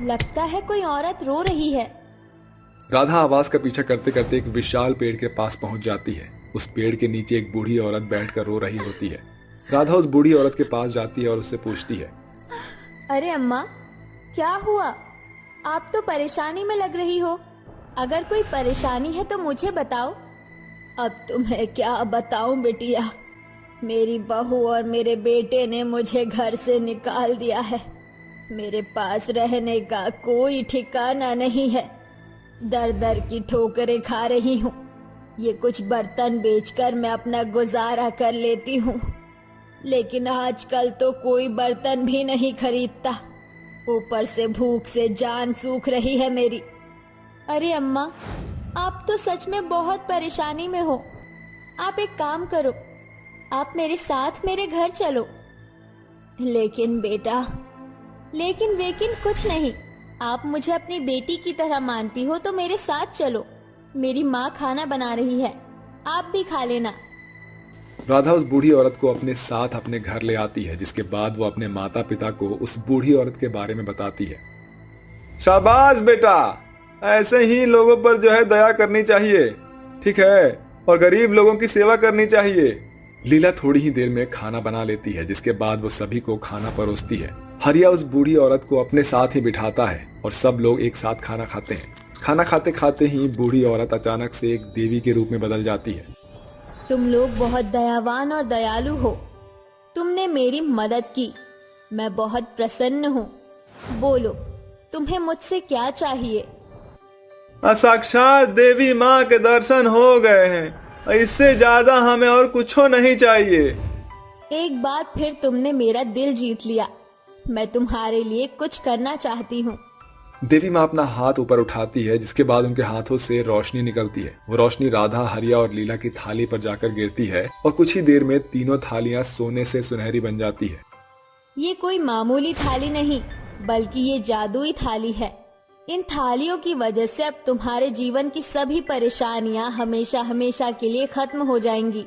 लगता है कोई औरत रो रही है। राधा आवाज का पीछा करते करते एक विशाल पेड़ के पास पहुंच जाती है। उस पेड़ के नीचे एक बूढ़ी औरत बैठकर रो रही होती है। राधा उस बूढ़ी औरत के पास जाती है और उससे पूछती है, अरे अम्मा, क्या हुआ? आप तो परेशानी में लग रही हो। अगर कोई परेशानी है तो मुझे बताओ। अब तुम्हें क्या बताऊं बेटिया, मेरी बहू और मेरे बेटे ने मुझे घर से निकाल दिया है। मेरे पास रहने का कोई ठिकाना नहीं है। दर दर की ठोकरें खा रही हूँ। ये कुछ बर्तन बेचकर मैं अपना गुजारा कर लेती हूँ, लेकिन आजकल तो कोई बर्तन भी नहीं खरीदता। ऊपर से भूख से जान सूख रही है मेरी। अरे अम्मा, आप तो सच में बहुत परेशानी में हो। आप एक काम करो, आप मेरे साथ मेरे घर चलो। लेकिन बेटा, लेकिन वेकिन कुछ नहीं। आप मुझे अपनी बेटी की तरह मानती हो तो मेरे साथ चलो। मेरी माँ खाना बना रही है, आप भी खा लेना। राधा उस बूढ़ी औरत को अपने साथ अपने घर ले आती है, जिसके बाद वो अपने माता पिता को उस बूढ़ी औरत के बारे में बताती है। शाबाश बेटा, ऐसे ही लोगों पर जो है दया करनी चाहिए, ठीक है, और गरीब लोगों की सेवा करनी चाहिए। लीला थोड़ी ही देर में खाना बना लेती है, जिसके बाद वो सभी को खाना परोसती है। हरिया उस बूढ़ी औरत को अपने साथ ही बिठाता है और सब लोग एक साथ खाना खाते हैं। खाना खाते खाते ही बूढ़ी औरत अचानक से एक देवी के रूप में बदल जाती है। तुम लोग बहुत दयावान और दयालु हो। तुमने मेरी मदद की, मैं बहुत प्रसन्न हूँ। बोलो, तुम्हें मुझसे क्या चाहिए? साक्षात देवी माँ के दर्शन हो गए हैं, इससे ज्यादा हमें और कुछ नहीं चाहिए। एक बार फिर तुमने मेरा दिल जीत लिया। मैं तुम्हारे लिए कुछ करना चाहती हूँ। देवी माँ अपना हाथ ऊपर उठाती है, जिसके बाद उनके हाथों से रोशनी निकलती है। वो रोशनी राधा, हरिया और लीला की थाली पर जाकर गिरती है और कुछ ही देर में तीनों थालियां सोने से सुनहरी बन जाती है। ये कोई मामूली थाली नहीं, बल्कि ये जादुई थाली है। इन थालियों की वजह से अब तुम्हारे जीवन की सभी परेशानियां हमेशा हमेशा के लिए खत्म हो जाएंगी।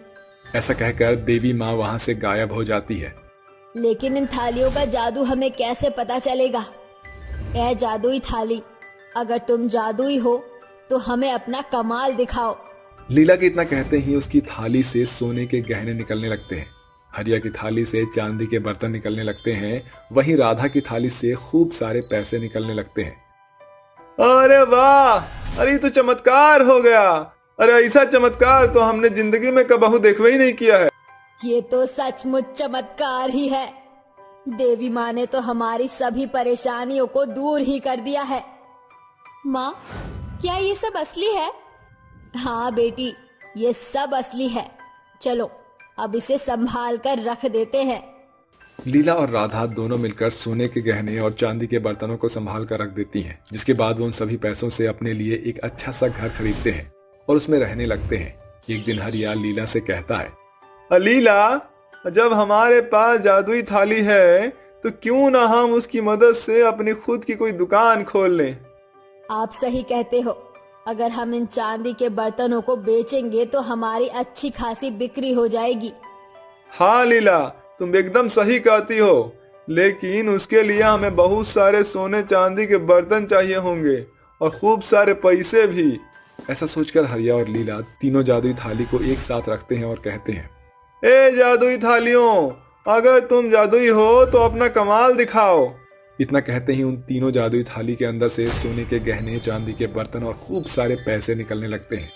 ऐसा कहकर देवी माँ वहाँ से गायब हो जाती है। लेकिन इन थालियों का जादू हमें कैसे पता चलेगा? यह जादुई थाली, अगर तुम जादुई हो तो हमें अपना कमाल दिखाओ। लीला के इतना कहते ही उसकी थाली से सोने के गहने निकलने लगते हैं। हरिया की थाली से चांदी के बर्तन निकलने लगते हैं। वहीं राधा की थाली से खूब सारे पैसे निकलने लगते हैं। अरे वाह, अरे तो चमत्कार हो गया। अरे ऐसा चमत्कार तो हमने जिंदगी में कबहू देखा ही नहीं किया है। ये तो सचमुच चमत्कार ही है। देवी माँ ने तो हमारी सभी परेशानियों को दूर ही कर दिया है। माँ, क्या ये सब असली है? हाँ बेटी, ये सब असली है। चलो अब इसे संभाल कर रख देते हैं। लीला और राधा दोनों मिलकर सोने के गहने और चांदी के बर्तनों को संभाल कर रख देती हैं, जिसके बाद वो उन सभी पैसों से अपने लिए एक अच्छा सा घर खरीदते हैं और उसमें रहने लगते हैं। एक दिन हरिया लीला से कहता है, लीला, जब हमारे पास जादुई थाली है तो क्यों ना हम उसकी मदद से अपनी खुद की कोई दुकान खोल लें। आप सही कहते हो। अगर हम इन चांदी के बर्तनों को बेचेंगे तो हमारी अच्छी खासी बिक्री हो जाएगी। हाँ लीला, तुम एकदम सही कहती हो, लेकिन उसके लिए हमें बहुत सारे सोने चांदी के बर्तन चाहिए होंगे और खूब सारे पैसे भी। ऐसा सोचकर हरिया और लीला तीनों जादुई थाली को एक साथ रखते हैं और कहते हैं, ए जादुई थालियों, अगर तुम जादुई हो तो अपना कमाल दिखाओ। इतना कहते ही उन तीनों जादुई थाली के अंदर से सोने के गहने, चांदी के बर्तन और खूब सारे पैसे निकलने लगते हैं।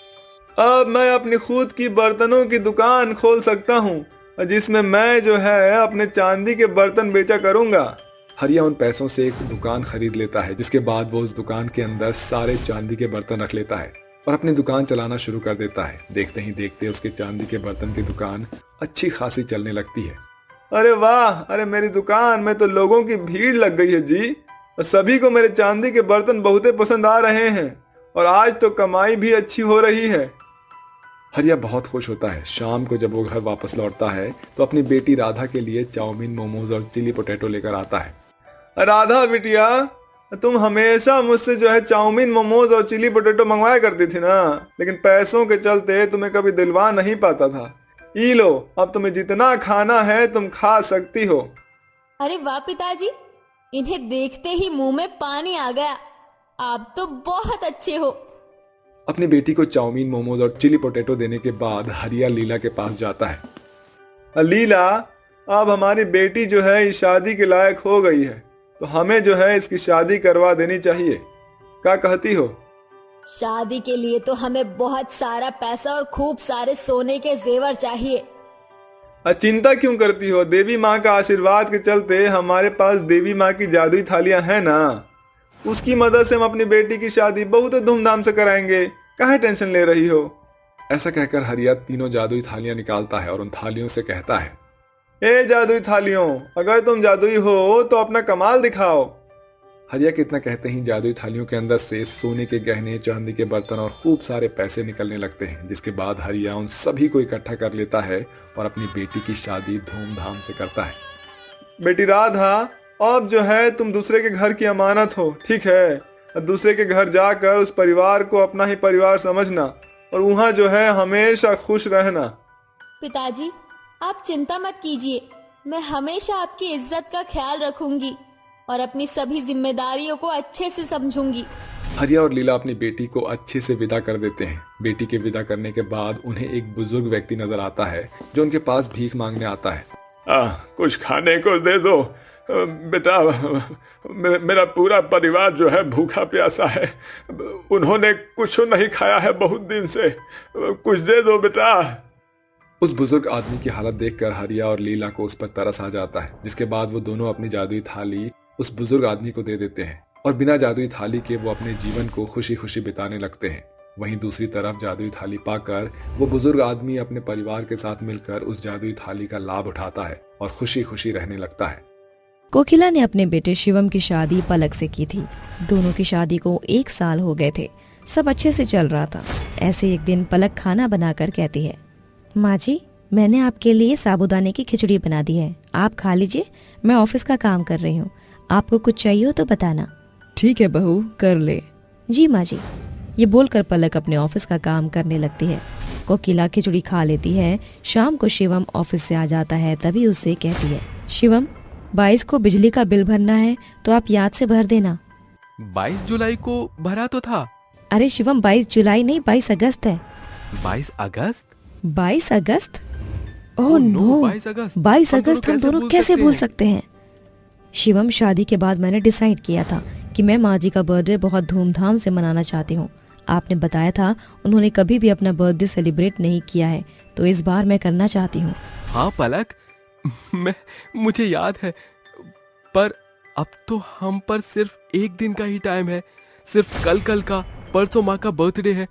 अब मैं अपनी खुद की बर्तनों की दुकान खोल सकता हूँ, जिसमें मैं जो है अपने चांदी के बर्तन बेचा करूंगा। हरिया उन पैसों से एक दुकान खरीद लेता है, जिसके बाद वो उस दुकान के अंदर सारे चांदी के बर्तन रख लेता है और अपनी दुकान चलाना शुरू कर देता है। देखते ही देखते उसके चांदी के बर्तन की दुकान अच्छी खासी चलने लगती है। अरे वाह, अरे मेरी दुकान में तो लोगों की भीड़ लग गई है जी, और सभी को मेरे चांदी के बर्तन बहुते पसंद आ रहे हैं और आज तो कमाई भी अच्छी हो रही है। हरिया बहुत खुश होता है। शाम को जब वो घर वापस लौटता है तो अपनी बेटी राधा के लिए चाउमीन, मोमोज और चिली पोटैटो लेकर आता है। राधा बिटिया, तुम हमेशा मुझसे जो है चाउमीन, मोमोज और चिली पोटैटो मंगवाया करती थी ना, लेकिन पैसों के चलते तुम्हें कभी दिलवा नहीं पाता था। ई लो, अब तुम्हें जितना खाना है तुम खा सकती हो। अरे वाह पिताजी, इन्हें देखते ही मुंह में पानी आ गया। आप तो बहुत अच्छे हो। अपनी बेटी को चाउमीन, मोमोज और चिली पोटैटो देने के बाद हरिया लीला के पास जाता है। लीला, अब हमारी बेटी जो है इस शादी के लायक हो गई है, तो हमें जो है इसकी शादी करवा देनी चाहिए। क्या कहती हो? शादी के लिए तो हमें बहुत सारा पैसा और खूब सारे सोने के जेवर चाहिए। चिंता क्यों करती हो? देवी माँ का आशीर्वाद के चलते हमारे पास देवी माँ की जादुई थालियां हैं ना, उसकी मदद से हम अपनी बेटी की शादी बहुत धूमधाम से कराएंगे। काहे टेंशन ले रही हो? ऐसा कहकर हरिया तीनों जादुई थालियां निकालता है और उन थालियों से कहता है, ए जादुई थालियों, अगर तुम जादुई हो तो अपना कमाल दिखाओ। हरिया के इतना कहते ही जादुई थालियों के अंदर से सोने के गहने, चांदी के बर्तन और खूब सारे पैसे निकलने लगते हैं, जिसके बाद हरिया उन सभी को इकट्ठा कर लेता है और अपनी बेटी की शादी धूमधाम से करता है। बेटी राधा, अब जो है तुम दूसरे के घर की अमानत हो, ठीक है? दूसरे के घर जाकर उस परिवार को अपना ही परिवार समझना और वहाँ जो है हमेशा खुश रहना। पिताजी, आप चिंता मत कीजिए, मैं हमेशा आपकी इज्जत का ख्याल रखूंगी और अपनी सभी जिम्मेदारियों को अच्छे से समझूंगी। हरिया और लीला अपनी बेटी को अच्छे से विदा कर देते हैं। बेटी के विदा करने के बाद उन्हें एक बुजुर्ग व्यक्ति नजर आता है जो उनके पास भीख मांगने आता है। कुछ खाने को दे दो बेटा, मेरा पूरा परिवार जो है भूखा प्यासा है, उन्होंने कुछ नहीं खाया है बहुत दिन से, कुछ दे दो बेटा। उस बुजुर्ग आदमी की हालत देखकर हरिया और लीला को उस पर तरस आ जाता है, जिसके बाद वो दोनों अपनी जादुई थाली उस बुजुर्ग आदमी को दे देते हैं और बिना जादुई थाली के वो अपने जीवन को खुशी खुशी बिताने लगते हैं। वहीं दूसरी तरफ जादुई थाली पाकर वो बुजुर्ग आदमी अपने परिवार के साथ मिलकर उस जादुई थाली का लाभ उठाता है और खुशी खुशी रहने लगता है। कोकिला ने अपने बेटे शिवम की शादी पलक से की थी। दोनों की शादी को 1 साल हो गए थे। सब अच्छे से चल रहा था। ऐसे एक दिन पलक खाना बनाकर कहती है, माँ जी, मैंने आपके लिए साबूदाने की खिचड़ी बना दी है, आप खा लीजिए, मैं ऑफिस का काम कर रही हूँ, आपको कुछ चाहिए हो तो बताना। ठीक है बहू, कर ले। जी माँ जी। ये बोलकर पलक अपने ऑफिस का काम करने लगती है। कोकिला खिचड़ी खा लेती है। शाम को शिवम ऑफिस से आ जाता है, तभी उससे कहती है, शिवम, 22 को बिजली का बिल भरना है तो आप याद से भर देना। 22 जुलाई को भरा तो था। अरे शिवम, 22 जुलाई नहीं, 22 अगस्त है। 22 अगस्त? 22 अगस्त? ओह नो, 22 अगस्त हम दोनों कैसे भूल सकते हैं? शिवम, शादी के बाद मैंने डिसाइड किया था कि मैं माँ जी का बर्थडे बहुत धूमधाम से मनाना चाहती हूँ। आपने बताया था उन्होंने कभी भी अपना बर्थडे सेलिब्रेट नहीं किया है, तो इस बार मैं करना चाहती हूँ। हाँ पलक, मुझे याद है, पर अब तो हम पर सिर्फ एक दिन का ही टाइम है। सिर्फ कल का, परसों माँ का बर्थडे है।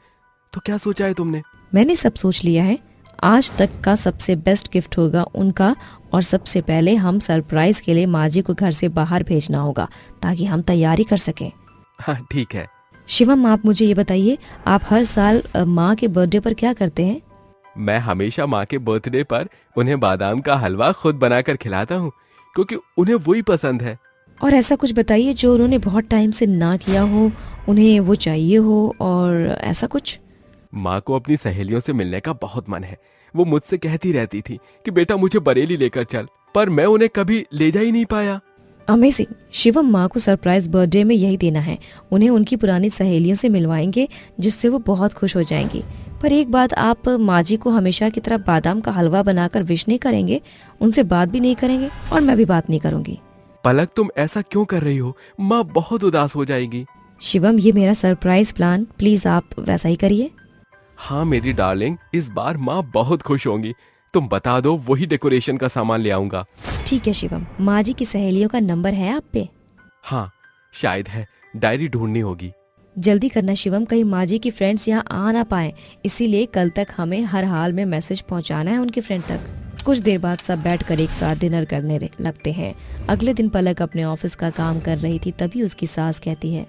तो क्या सोचा है तुमने? मैंने सब सोच लिया है। आज तक का सबसे बेस्ट गिफ्ट होगा उनका, और सबसे पहले हम सरप्राइज के लिए माँ जी को घर से बाहर भेजना होगा ताकि हम तैयारी कर सकें। हाँ ठीक है। शिवम, आप मुझे ये बताइए, आप हर साल माँ के बर्थडे पर क्या करते हैं? मैं हमेशा माँ के बर्थडे पर उन्हें बादाम का हलवा खुद बनाकर खिलाता हूँ, क्योंकि उन्हें वही पसंद है। और ऐसा कुछ बताइए जो उन्होंने बहुत टाइम से ना किया हो, उन्हें वो चाहिए हो, और ऐसा कुछ। माँ को अपनी सहेलियों से मिलने का बहुत मन है। वो मुझसे कहती रहती थी कि बेटा मुझे बरेली लेकर चल, पर मैं उन्हें कभी ले जा ही नहीं पाया। अमेजिंग। शिवम, माँ को सरप्राइज बर्थडे में यही देना है। उन्हें उनकी पुरानी सहेलियों से मिलवाएंगे, जिससे वो बहुत खुश हो जाएंगी। पर एक बात, आप माँ जी को हमेशा की तरह बादाम का हलवा बनाकर विश नहीं करेंगे, उनसे बात भी नहीं करेंगे, और मैं भी बात नहीं करूंगी। पलक, तुम ऐसा क्यों कर रही हो? माँ बहुत उदास हो जाएगी। शिवम, ये मेरा सरप्राइज प्लान, प्लीज आप वैसा ही करिए। हाँ मेरी डार्लिंग, इस बार माँ बहुत खुश होंगी। तुम बता दो, वही डेकोरेशन का सामान ले आऊंगा। ठीक है शिवम। माँ जी की सहेलियों का नंबर है आप पे? हाँ शायद है, डायरी ढूंढनी होगी। जल्दी करना शिवम, कहीं माँ जी की फ्रेंड्स यहाँ आ ना पाए, इसीलिए कल तक हमें हर हाल में मैसेज पहुँचाना है उनके फ्रेंड तक। कुछ देर बाद सब बैठकर एक साथ डिनर करने लगते हैं। अगले दिन पलक अपने ऑफिस का काम कर रही थी, तभी उसकी सास कहती है,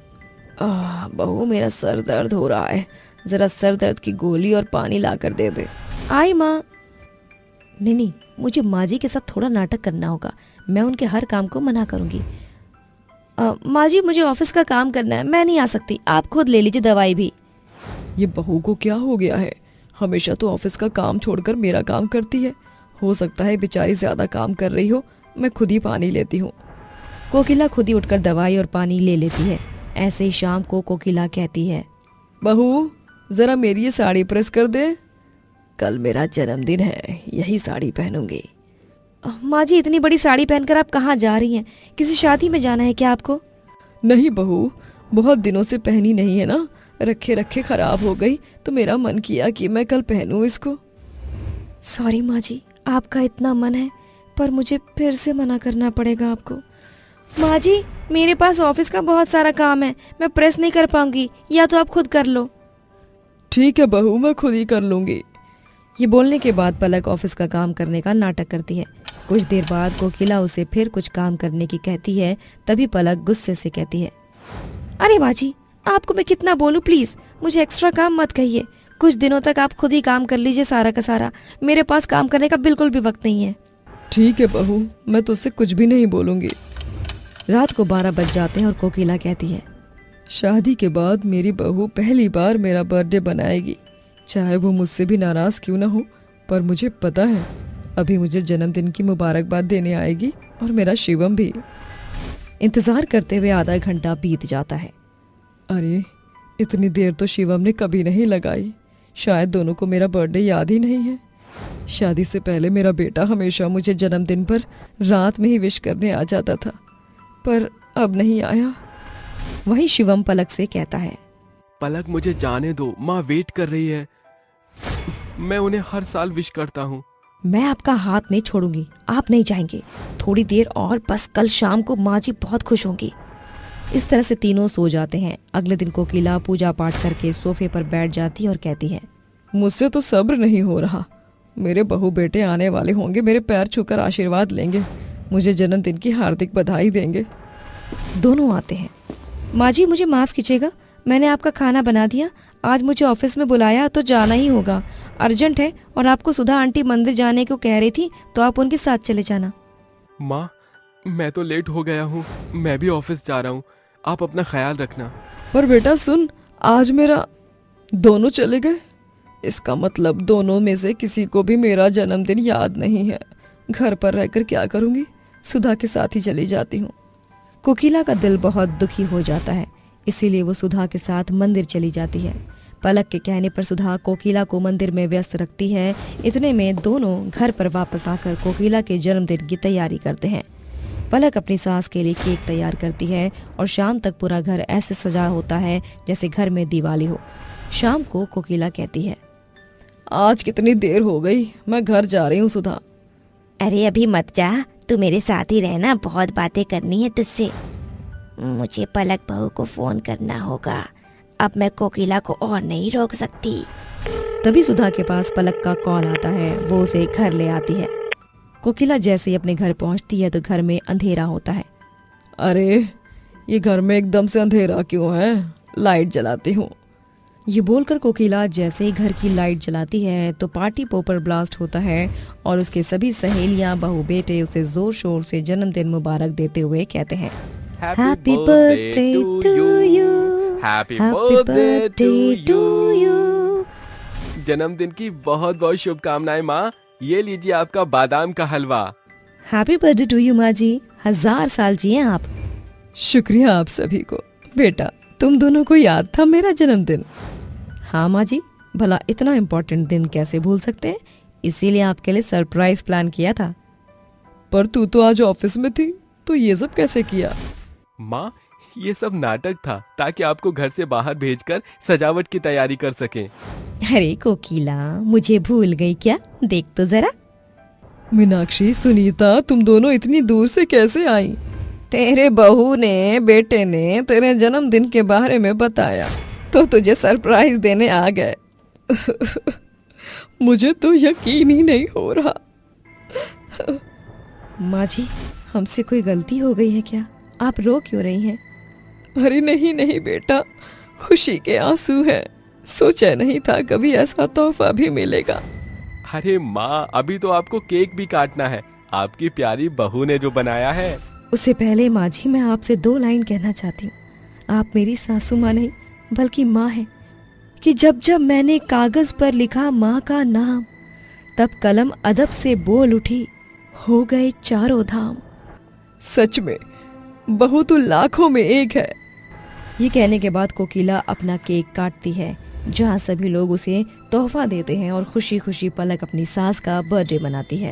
बहू मेरा सर दर्द हो रहा है, जरा सर दर्द की गोली और पानी ला कर दे दे। आई माँ। नहीं, मुझे माँ जी के साथ थोड़ा नाटक करना होगा, मैं उनके हर काम को मना करूंगी। माँ जी, मुझे ऑफिस का काम करना है, मैं नहीं आ सकती, आप खुद ले लीजिए दवाई भी। ये बहू को क्या हो गया है? हमेशा तो ऑफिस का काम छोड़कर मेरा काम करती है। हो सकता है बेचारी ज्यादा काम कर रही हो, मैं खुद ही पानी लेती हूँ। कोकिला खुद ही उठकर दवाई और पानी ले लेती है। ऐसे ही शाम को कोकिला कहती है, बहू जरा मेरी ये साड़ी प्रेस कर दे, कल मेरा जन्मदिन है, यही साड़ी पहनूंगी। माँ जी, इतनी बड़ी साड़ी पहनकर आप कहाँ जा रही हैं? किसी शादी में जाना है क्या आपको? नहीं बहू, बहुत दिनों से पहनी नहीं है ना, रखे रखे खराब हो गई, तो मेरा मन किया कि मैं कल पहनूं इसको। सॉरी माँ जी, आपका इतना मन है, पर मुझे फिर से मना करना पड़ेगा आपको। माँ जी, मेरे पास ऑफिस का बहुत सारा काम है, मैं प्रेस नहीं कर पाऊंगी, या तो आप खुद कर लो। ठीक है बहू, मैं खुद ही कर लूंगी। ये बोलने के बाद पलक ऑफिस का काम करने का नाटक करती है। कुछ देर बाद कोकिला उसे फिर कुछ काम करने की कहती है। तभी पलक गुस्से से कहती है, अरे माँ जी, आपको मैं कितना बोलूं, प्लीज मुझे एक्स्ट्रा काम मत कहिए। कुछ दिनों तक आप खुद ही काम कर लीजिए सारा का सारा, मेरे पास काम करने का बिल्कुल भी वक्त नहीं है। ठीक है बहू, मैं तुझसे कुछ भी नहीं बोलूंगी। रात को 12 बज जाते हैं और कोकिला कहती है, शादी के बाद मेरी बहू पहली बार मेरा बर्थडे बनाएगी, चाहे वो मुझसे भी नाराज क्यों ना हो, पर मुझे पता है अभी मुझे जन्मदिन की मुबारकबाद देने आएगी, और मेरा शिवम भी। इंतजार करते हुए आधा घंटा बीत जाता है। अरे इतनी देर तो शिवम ने कभी नहीं लगाई, शायद दोनों को मेरा बर्थडे याद ही नहीं है। शादी से पहले मेरा बेटा हमेशा मुझे जन्मदिन पर रात में ही विश करने आ जाता था, पर अब नहीं आया। वही शिवम पलक से कहता है, पलक मुझे जाने दो, माँ वेट कर रही है, मैं उन्हें हर साल विश करता हूँ। मैं आपका हाथ नहीं छोड़ूंगी, आप नहीं जाएंगे, थोड़ी देर और बस, कल शाम को माँ जी बहुत खुश होंगी। इस तरह से तीनों सो जाते हैं। अगले दिन कोकिला पूजा पाठ करके सोफे पर बैठ जाती है और कहती है, मुझसे तो सब्र नहीं हो रहा, मेरे बहू बेटे आने वाले होंगे, मेरे पैर छूकर आशीर्वाद लेंगे, मुझे जन्मदिन की हार्दिक बधाई देंगे। दोनों आते हैं। माँ जी, मुझे माफ कीजिएगा, मैंने आपका खाना बना दिया, आज मुझे ऑफिस में बुलाया तो जाना ही होगा, अर्जेंट है, और आपको सुधा आंटी मंदिर जाने को कह रही थी, तो आप उनके साथ चले जाना। माँ, मैं तो लेट हो गया हूँ, मैं भी ऑफिस जा रहा हूँ, आप अपना ख्याल रखना। पर बेटा सुन, आज मेरा दोनों चले गए, इसका मतलब दोनों में से किसी को भी मेरा जन्मदिन याद नहीं है। घर पर रहकर क्या करूंगी, सुधा के साथ ही चली जाती हूँ। कोकिला का दिल बहुत दुखी हो जाता है, इसीलिए वो सुधा के साथ मंदिर चली जाती है। पलक के कहने पर सुधा कोकिला को मंदिर में व्यस्त रखती है। इतने में दोनों घर पर वापस आकर कोकिला के जन्मदिन की तैयारी करते हैं। पलक अपनी सास के लिए केक तैयार करती है और शाम तक पूरा घर ऐसे सजा होता है जैसे घर में दिवाली हो। शाम को कोकिला कहती है, आज कितनी देर हो गई, मैं घर जा रही हूँ सुधा। अरे अभी मत जा, तू मेरे साथ ही रहना, बहुत बातें करनी है तुझसे। मुझे पलक बहू को फोन करना होगा, अब मैं कोकिला को और नहीं रोक सकती। तभी सुधा के पास पलक का कॉल आता है। वो उसे घर ले आती है। कोकिला जैसे ही अपने घर पहुंचती है तो घर में अंधेरा होता है। अरे ये घर में एकदम से अंधेरा क्यों है, लाइट जलाती हूँ। ये बोलकर कोकिला जैसे ही घर की लाइट जलाती है तो पार्टी पोपर ब्लास्ट होता है और उसके सभी सहेलियां बहू बेटे उसे जोर शोर से जन्मदिन मुबारक देते हुए कहते हैं, happy birthday to you, happy birthday to you. जन्मदिन की बहुत बहुत शुभकामनाएं माँ। ये लीजिए आपका बादाम का हलवा। हैप्पी बर्थडे टू यू माँ जी, 1000 साल जिए आप। शुक्रिया आप सभी को। बेटा तुम दोनों को याद था मेरा जन्मदिन? हाँ माँ जी, भला इतना इम्पोर्टेंट दिन कैसे भूल सकते हैं, इसीलिए आपके लिए सरप्राइज प्लान किया था। पर तू तो आज ऑफिस में थी, तो ये सब कैसे किया? माँ ये सब नाटक था ताकि आपको घर से बाहर भेजकर सजावट की तैयारी कर सकें। अरे कोकिला, मुझे भूल गई क्या? देख तो जरा। मीनाक्षी, सुनीता, तुम दोनों इतनी दूर से कैसे आई? तेरे बहू ने, बेटे ने तेरे जन्मदिन के बारे में बताया तो तुझे सरप्राइज देने आ गए। मुझे तो यकीन ही नहीं हो रहा। माँ जी, हमसे कोई गलती हो गई है क्या? आप रो क्यों रही हैं? अरे नहीं नहीं बेटा, खुशी के आंसू हैं। सोचा नहीं था कभी ऐसा तोहफा भी मिलेगा। अरे माँ, अभी तो आपको केक भी काटना है, आपकी प्यारी बहू ने जो बनाया है। उससे पहले माँ जी, मैं आपसे 2 लाइन कहना चाहती हूँ। आप मेरी सासू माँ नहीं बल्कि माँ है कि जब जब मैंने कागज पर लिखा माँ का नाम, तब कलम अदब से बोल उठी, हो गए 4 धाम। सच में बहू तो लाखों में एक है। ये कहने के बाद कोकिला अपना केक काटती है, जहाँ सभी लोग उसे तोहफा देते हैं और खुशी खुशी पलक अपनी सास का बर्थडे मनाती है।